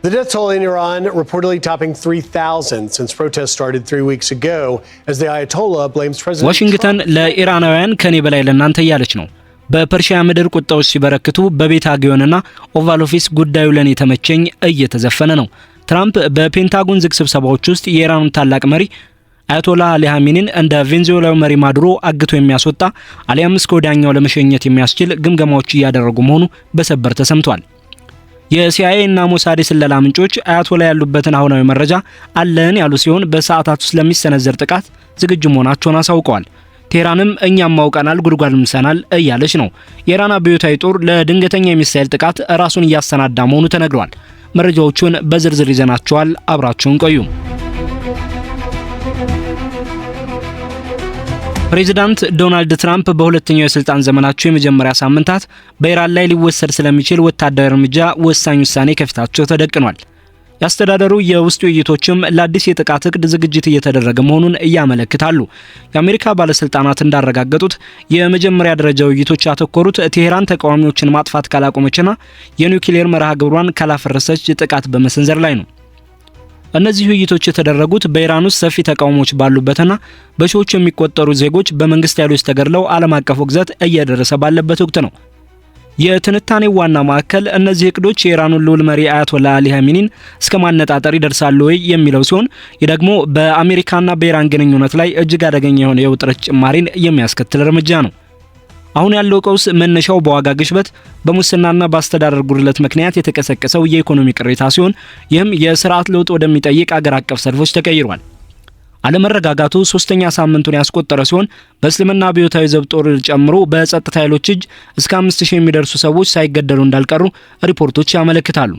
The death toll in Iran reportedly topping 3,000 since protests started 3 weeks ago as the Ayatollah blames President ዋሽንግተን ለኢራናውያን ከኔ በላይ ለናንተ ያለች ነው። በፐርሺያ ምድር ቁጣዎች ሲበረክቱ በቤታጊዮንና ኦቫል ኦፊስ ጉዳዩ ለኔ ተመቸኝ እየተዘፈነ ነው። ትራምፕ በፔንታጎን ዝግ ስብሰባዎች ውስጥ የኢራኑን ታላቅ መሪ አያቶላ አሊ ኻሜኒን እንደ ቬንዙዌላው መሪ ማዱሮ አግቶ የሚያስወጣ አሊያም እስከ ወዲያኛው ለመሸኘት የሚያስችል ግምገማዎች እያደረጉ መሆኑ በሰበር ተሰምቷል። የሲአይኤ እና ሞሳድ ስለላ ምንጮች አያቶላ ያሉበትን አሁናዊ መረጃ አለን ያሉ ሲሆን በሰዓታት ውስጥ ለሚሰነዘር ጥቃት ዝግጁ መሆናቸውን አሳውቀዋል። ቴህራንም እኛም ማውቀናል ጉድጓድ ምሰናል እያለች ነው። የኢራን አብዮታዊ ጦር ለድንገተኛ የሚሳኤል ጥቃት ራሱን እያሰናዳ መሆኑ ተነግሯል። መረጃዎቹን በዝርዝር ይዘናቸዋል። አብራችሁን ቆዩ። ፕሬዚዳንት ዶናልድ ትራምፕ በሁለተኛው የስልጣን ዘመናቸው የመጀመሪያ ሳምንታት በኢራን ላይ ሊወሰድ ስለሚችል ወታደራዊ እርምጃ ወሳኝ ውሳኔ ከፊታቸው ተደቅኗል። ያስተዳደሩ የውስጥ ውይይቶችም ለአዲስ የጥቃት እቅድ ዝግጅት እየተደረገ መሆኑን ያመለክታሉ። የአሜሪካ ባለስልጣናት እንዳረጋገጡት የመጀመሪያ ደረጃ ውይይቶች ያተኮሩት ቴህራን ተቃዋሚዎችን ማጥፋት ካላቆመችና የኒውክሌር መርሃ ግብሯን ካላፈረሰች ጥቃት በመሰንዘር ላይ ነው። እነዚህ ውይይቶች የተደረጉት በኢራን ውስጥ ሰፊ ተቃውሞዎች ባሉበትና በሺዎች የሚቆጠሩ ዜጎች በመንግስት ኃይሎች ተገድለው ዓለም አቀፍ ውግዘት እየደረሰ ባለበት ወቅት ነው። የትንታኔው ዋና ማዕከል እነዚህ እቅዶች የኢራኑን ልዑል መሪ አያቶላ አሊ ኻሜኒን እስከ ማነጣጠር ይደርሳሉ ወይ የሚለው ሲሆን ይህ ደግሞ በአሜሪካና በኢራን ግንኙነት ላይ እጅግ አደገኛ የሆነ የውጥረት ጭማሪን የሚያስከትል እርምጃ ነው። አሁን ያለው ቀውስ መነሻው በዋጋ ግሽበት በሙስናና በአስተዳደር ጉድለት ምክንያት የተቀሰቀሰው የኢኮኖሚ ቅሬታ ሲሆን ይህም የስርዓት ለውጥ ወደሚጠይቅ አገር አቀፍ ሰልፎች ተቀይሯል። አለመረጋጋቱ ሶስተኛ ሳምንቱን ያስቆጠረ ሲሆን በእስልምና አብዮታዊ ዘብ ጦር ጨምሮ በጸጥታ ኃይሎች እጅ እስከ 5000 የሚደርሱ ሰዎች ሳይገደሉ እንዳልቀሩ ሪፖርቶች ያመለክታሉ።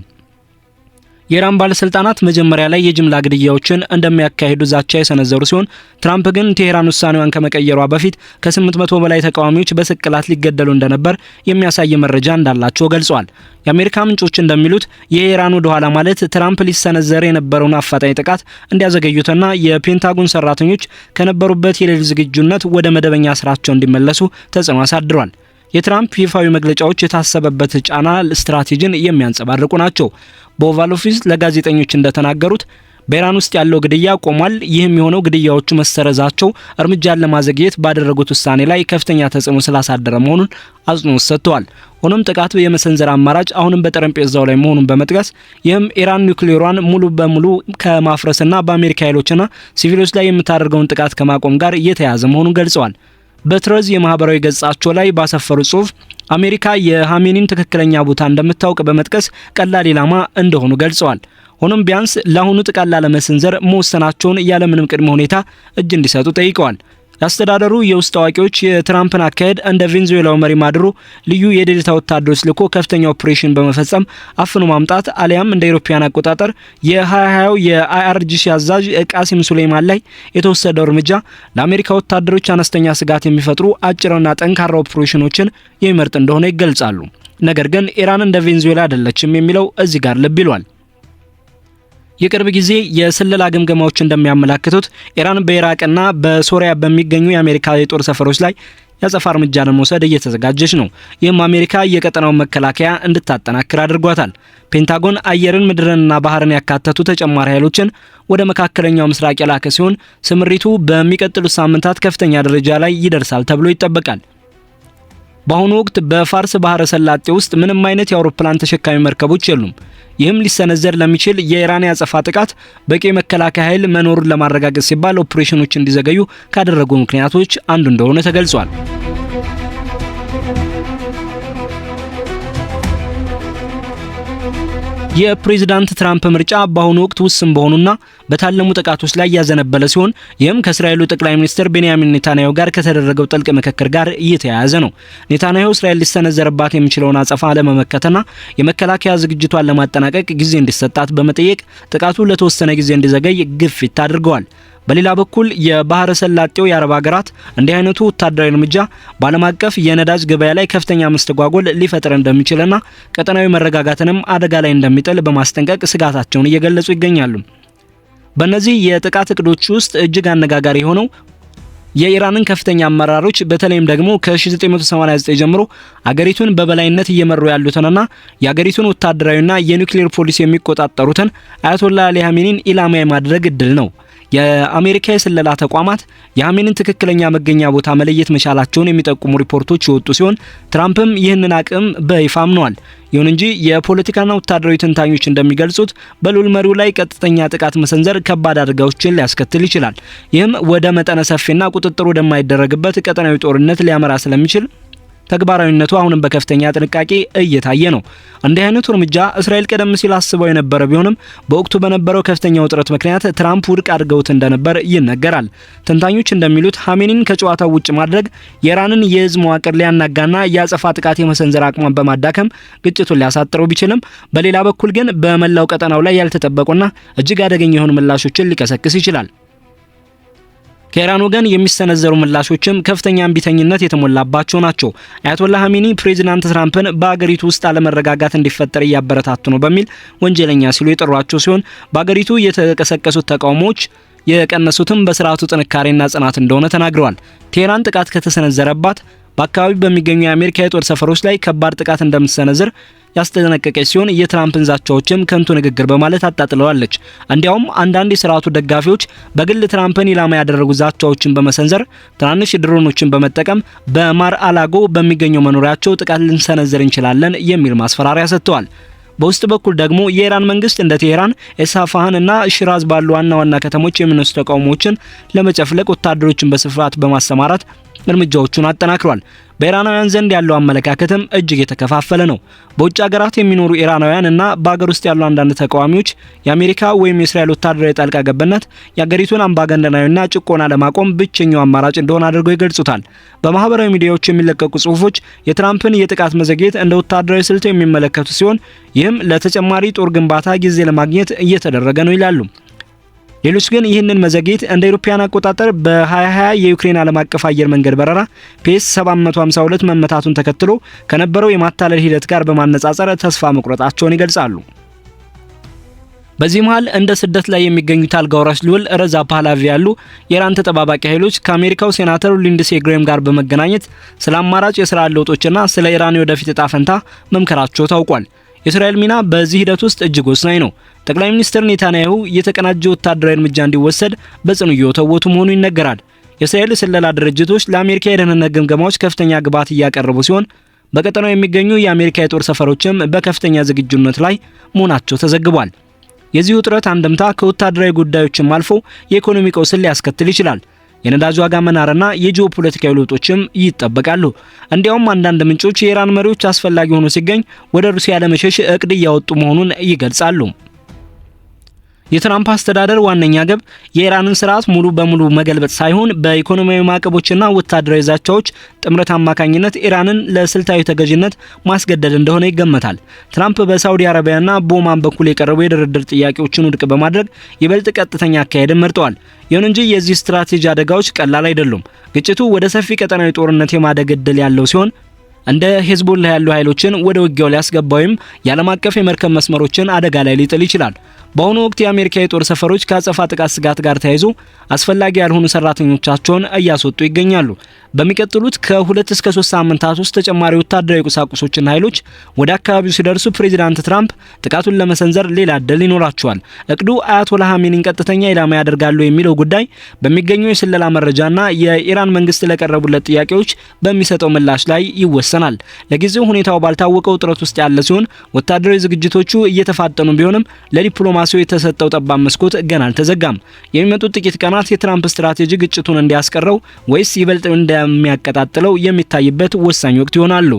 የኢራን ባለስልጣናት መጀመሪያ ላይ የጅምላ ግድያዎችን እንደሚያካሂዱ ዛቻ የሰነዘሩ ሲሆን ትራምፕ ግን ቴህራን ውሳኔዋን ከመቀየሯ በፊት ከ800 በላይ ተቃዋሚዎች በስቅላት ሊገደሉ እንደነበር የሚያሳይ መረጃ እንዳላቸው ገልጸዋል። የአሜሪካ ምንጮች እንደሚሉት የኢራን ወደ ኋላ ማለት ትራምፕ ሊሰነዘር የነበረውን አፋጣኝ ጥቃት እንዲያዘገዩትና የፔንታጎን ሰራተኞች ከነበሩበት የሌሊት ዝግጁነት ወደ መደበኛ ስራቸው እንዲመለሱ ተጽዕኖ አሳድሯል። የትራምፕ ይፋዊ መግለጫዎች የታሰበበት ጫና ስትራቴጂን የሚያንጸባርቁ ናቸው። በኦቫል ኦፊስ ለጋዜጠኞች እንደተናገሩት በኢራን ውስጥ ያለው ግድያ ቆሟል። ይህም የሆነው ግድያዎቹ መሰረዛቸው እርምጃን ለማዘግየት ባደረጉት ውሳኔ ላይ ከፍተኛ ተጽዕኖ ስላሳደረ መሆኑን አጽንኦት ሰጥተዋል። ሆኖም ጥቃቱ የመሰንዘር አማራጭ አሁንም በጠረጴዛው ላይ መሆኑን በመጥቀስ ይህም ኢራን ኒውክሌሯን ሙሉ በሙሉ ከማፍረስና በአሜሪካ ኃይሎችና ሲቪሎች ላይ የምታደርገውን ጥቃት ከማቆም ጋር እየተያያዘ መሆኑን ገልጸዋል። በትረዝ የማህበራዊ ገጻቸው ላይ ባሰፈሩ ጽሁፍ አሜሪካ የኻሜኒን ትክክለኛ ቦታ እንደምታውቅ በመጥቀስ ቀላል ኢላማ እንደሆኑ ገልጸዋል። ሆኖም ቢያንስ ለአሁኑ ጥቃት ላለመሰንዘር መወሰናቸውን ያለምንም ቅድመ ሁኔታ እጅ እንዲሰጡ ጠይቀዋል። ያስተዳደሩ የውስጥ አዋቂዎች የትራምፕን አካሄድ እንደ ቬንዙዌላው መሪ ማዱሮ ልዩ የዴልታ ወታደሮች ልኮ ከፍተኛ ኦፕሬሽን በመፈጸም አፍኖ ማምጣት አሊያም እንደ አውሮፓውያን አቆጣጠር የ2020 የአይአርጂሲ አዛዥ ቃሲም ሱሌይማን ላይ የተወሰደው እርምጃ ለአሜሪካ ወታደሮች አነስተኛ ስጋት የሚፈጥሩ አጭርና ጠንካራ ኦፕሬሽኖችን የሚመርጥ እንደሆነ ይገልጻሉ። ነገር ግን ኢራን እንደ ቬንዙዌላ አይደለችም የሚለው እዚህ ጋር ልብ ይሏል። የቅርብ ጊዜ የስለላ ግምገማዎች እንደሚያመለክቱት ኢራን በኢራቅና በሶሪያ በሚገኙ የአሜሪካ የጦር ሰፈሮች ላይ ያጸፋ እርምጃ ለመውሰድ እየተዘጋጀች ነው። ይህም አሜሪካ የቀጠናውን መከላከያ እንድታጠናክር አድርጓታል። ፔንታጎን አየርን፣ ምድርንና ባህርን ያካተቱ ተጨማሪ ኃይሎችን ወደ መካከለኛው ምስራቅ የላከ ሲሆን ስምሪቱ በሚቀጥሉት ሳምንታት ከፍተኛ ደረጃ ላይ ይደርሳል ተብሎ ይጠበቃል። በአሁኑ ወቅት በፋርስ ባህረ ሰላጤ ውስጥ ምንም አይነት የአውሮፕላን ተሸካሚ መርከቦች የሉም። ይህም ሊሰነዘር ለሚችል የኢራን ያጸፋ ጥቃት በቂ መከላከያ ኃይል መኖሩን ለማረጋገጥ ሲባል ኦፕሬሽኖች እንዲዘገዩ ካደረጉ ምክንያቶች አንዱ እንደሆነ ተገልጿል። የፕሬዝዳንት ትራምፕ ምርጫ በአሁኑ ወቅት ውስን በሆኑና በታለሙ ጥቃቶች ላይ ያዘነበለ ሲሆን ይህም ከእስራኤሉ ጠቅላይ ሚኒስትር ቤንያሚን ኔታንያሁ ጋር ከተደረገው ጥልቅ ምክክር ጋር እየተያያዘ ነው። ኔታንያሁ እስራኤል ሊሰነዘርባት የሚችለውን አጸፋ ለመመከትና የመከላከያ ዝግጅቷን ለማጠናቀቅ ጊዜ እንዲሰጣት በመጠየቅ ጥቃቱ ለተወሰነ ጊዜ እንዲዘገይ ግፊት አድርገዋል። በሌላ በኩል የባህረ ሰላጤው የአረብ ሀገራት እንዲህ አይነቱ ወታደራዊ እርምጃ በዓለም አቀፍ የነዳጅ ገበያ ላይ ከፍተኛ መስተጓጎል ሊፈጥር እንደሚችልና ቀጠናዊ መረጋጋትንም አደጋ ላይ እንደሚጥል በማስጠንቀቅ ስጋታቸውን እየገለጹ ይገኛሉ። በእነዚህ የጥቃት እቅዶች ውስጥ እጅግ አነጋጋሪ የሆነው የኢራንን ከፍተኛ አመራሮች በተለይም ደግሞ ከ1989 ጀምሮ አገሪቱን በበላይነት እየመሩ ያሉትንና የአገሪቱን ወታደራዊና የኒውክሌር ፖሊሲ የሚቆጣጠሩትን አያቶላህ አሊ ኻሜኒን ኢላማ የማድረግ እድል ነው። የአሜሪካ የስለላ ተቋማት የኻሜኒን ትክክለኛ መገኛ ቦታ መለየት መቻላቸውን የሚጠቁሙ ሪፖርቶች የወጡ ሲሆን ትራምፕም ይህንን አቅም በይፋ አምነዋል። ይሁን እንጂ የፖለቲካና ወታደራዊ ተንታኞች እንደሚገልጹት በልዑል መሪው ላይ ቀጥተኛ ጥቃት መሰንዘር ከባድ አደጋዎችን ሊያስከትል ይችላል። ይህም ወደ መጠነ ሰፊና ቁጥጥር ወደማይደረግበት ቀጠናዊ ጦርነት ሊያመራ ስለሚችል ተግባራዊነቱ አሁንም በከፍተኛ ጥንቃቄ እየታየ ነው። እንዲህ አይነቱ እርምጃ እስራኤል ቀደም ሲል አስበው የነበረ ቢሆንም በወቅቱ በነበረው ከፍተኛ ውጥረት ምክንያት ትራምፕ ውድቅ አድርገውት እንደነበር ይነገራል። ተንታኞች እንደሚሉት ኻሜኒን ከጨዋታው ውጭ ማድረግ የኢራንን የህዝብ መዋቅር ሊያናጋና የአጸፋ ጥቃት የመሰንዘር አቅሟን በማዳከም ግጭቱን ሊያሳጥረው ቢችልም፣ በሌላ በኩል ግን በመላው ቀጠናው ላይ ያልተጠበቁና እጅግ አደገኛ የሆኑ ምላሾችን ሊቀሰቅስ ይችላል። ከኢራን ወገን የሚሰነዘሩ ምላሾችም ከፍተኛ እምቢተኝነት የተሞላባቸው ናቸው። አያቶላህ ኻሜኒ ፕሬዚዳንት ትራምፕን በአገሪቱ ውስጥ አለመረጋጋት እንዲፈጠር እያበረታቱ ነው በሚል ወንጀለኛ ሲሉ የጠሯቸው ሲሆን በአገሪቱ የተቀሰቀሱት ተቃውሞዎች የቀነሱትም በስርዓቱ ጥንካሬና ጽናት እንደሆነ ተናግረዋል። ቴህራን ጥቃት ከተሰነዘረባት በአካባቢው በሚገኙ የአሜሪካ የጦር ሰፈሮች ላይ ከባድ ጥቃት እንደምትሰነዝር ያስጠነቀቀች ሲሆን የትራምፕን ዛቻዎችም ከንቱ ንግግር በማለት አጣጥለዋለች። እንዲያውም አንዳንድ የስርዓቱ ደጋፊዎች በግል ትራምፕን ኢላማ ያደረጉ ዛቻዎችን በመሰንዘር ትናንሽ ድሮኖችን በመጠቀም በማር አላጎ በሚገኘው መኖሪያቸው ጥቃት ልንሰነዝር እንችላለን የሚል ማስፈራሪያ ሰጥተዋል። በውስጥ በኩል ደግሞ የኢራን መንግስት እንደ ቴህራን፣ ኤስፋሃን እና ሽራዝ ባሉ ዋና ዋና ከተሞች የሚነሱ ተቃውሞዎችን ለመጨፍለቅ ወታደሮችን በስፋት በማሰማራት እርምጃዎቹን አጠናክሯል። በኢራናውያን ዘንድ ያለው አመለካከትም እጅግ የተከፋፈለ ነው። በውጭ ሀገራት የሚኖሩ ኢራናውያን እና በአገር ውስጥ ያሉ አንዳንድ ተቃዋሚዎች የአሜሪካ ወይም የእስራኤል ወታደራዊ ጣልቃ ገብነት የአገሪቱን አምባገነናዊና ጭቆና ለማቆም ብቸኛው አማራጭ እንደሆነ አድርገው ይገልጹታል። በማህበራዊ ሚዲያዎች የሚለቀቁ ጽሁፎች የትራምፕን የጥቃት መዘግየት እንደ ወታደራዊ ስልት የሚመለከቱ ሲሆን ይህም ለተጨማሪ ጦር ግንባታ ጊዜ ለማግኘት እየተደረገ ነው ይላሉ። ሌሎች ግን ይህንን መዘግየት እንደ አውሮፓውያን አቆጣጠር በ2020 የዩክሬን ዓለም አቀፍ አየር መንገድ በረራ ፒኤስ 752 መመታቱን ተከትሎ ከነበረው የማታለል ሂደት ጋር በማነጻጸር ተስፋ መቁረጣቸውን ይገልጻሉ። በዚህ መሃል እንደ ስደት ላይ የሚገኙት አልጋ ወራሽ ልዑል ረዛ ፓህላቪ ያሉ የኢራን ተጠባባቂ ኃይሎች ከአሜሪካው ሴናተር ሊንድሴ ግሬም ጋር በመገናኘት ስለ አማራጭ የስራ ለውጦችና ስለ ኢራን የወደፊት ዕጣ ፈንታ መምከራቸው ታውቋል። የእስራኤል ሚና በዚህ ሂደት ውስጥ እጅግ ወሳኝ ነው። ጠቅላይ ሚኒስትር ኔታንያሁ የተቀናጀ ወታደራዊ እርምጃ እንዲወሰድ በጽኑ እየወተወቱ መሆኑ ይነገራል። የእስራኤል ስለላ ድርጅቶች ለአሜሪካ የደህንነት ግምገማዎች ከፍተኛ ግብዓት እያቀረቡ ሲሆን በቀጠናው የሚገኙ የአሜሪካ የጦር ሰፈሮችም በከፍተኛ ዝግጁነት ላይ መሆናቸው ተዘግቧል። የዚህ ውጥረት አንድምታ ከወታደራዊ ጉዳዮችም አልፎ የኢኮኖሚ ቀውስን ሊያስከትል ይችላል። የነዳጅ ዋጋ መናርና የጂኦፖለቲካዊ ለውጦችም ይጠበቃሉ። እንዲያውም አንዳንድ ምንጮች የኢራን መሪዎች አስፈላጊ ሆኖ ሲገኝ ወደ ሩሲያ ለመሸሽ እቅድ እያወጡ መሆኑን ይገልጻሉ። የትራምፕ አስተዳደር ዋነኛ ግብ የኢራንን ስርዓት ሙሉ በሙሉ መገልበጥ ሳይሆን በኢኮኖሚያዊ ማዕቀቦችና ወታደራዊ ዛቻዎች ጥምረት አማካኝነት ኢራንን ለስልታዊ ተገዥነት ማስገደድ እንደሆነ ይገመታል። ትራምፕ በሳውዲ አረቢያና በኦማን በኩል የቀረቡ የድርድር ጥያቄዎችን ውድቅ በማድረግ ይበልጥ ቀጥተኛ አካሄድን መርጠዋል። ይሁን እንጂ የዚህ ስትራቴጂ አደጋዎች ቀላል አይደሉም። ግጭቱ ወደ ሰፊ ቀጠናዊ ጦርነት የማደግ እድል ያለው ሲሆን እንደ ሄዝቦላ ያሉ ኃይሎችን ወደ ውጊያው ሊያስገባ ወይም የዓለም አቀፍ የመርከብ መስመሮችን አደጋ ላይ ሊጥል ይችላል። በአሁኑ ወቅት የአሜሪካ የጦር ሰፈሮች ከአጸፋ ጥቃት ስጋት ጋር ተያይዞ አስፈላጊ ያልሆኑ ሰራተኞቻቸውን እያስወጡ ይገኛሉ። በሚቀጥሉት ከ2 እስከ 3 ሳምንታት ውስጥ ተጨማሪ ወታደራዊ ቁሳቁሶችና ኃይሎች ወደ አካባቢው ሲደርሱ ፕሬዚዳንት ትራምፕ ጥቃቱን ለመሰንዘር ሌላ እድል ይኖራቸዋል። እቅዱ አያቶላህ ኻሜኒን ቀጥተኛ ኢላማ ያደርጋሉ የሚለው ጉዳይ በሚገኘው የስለላ መረጃና የኢራን መንግስት ለቀረቡለት ጥያቄዎች በሚሰጠው ምላሽ ላይ ይወሰናል። ለጊዜው ሁኔታው ባልታወቀው ውጥረት ውስጥ ያለ ሲሆን ወታደራዊ ዝግጅቶቹ እየተፋጠኑ ቢሆንም ለዲፕሎማሲው የተሰጠው ጠባብ መስኮት ገና አልተዘጋም። የሚመጡት ጥቂት ቀናት የትራምፕ ስትራቴጂ ግጭቱን እንዲያስቀረው ወይስ ይበልጥ እንደሚያቀጣጥለው የሚታይበት ወሳኝ ወቅት ይሆናሉ።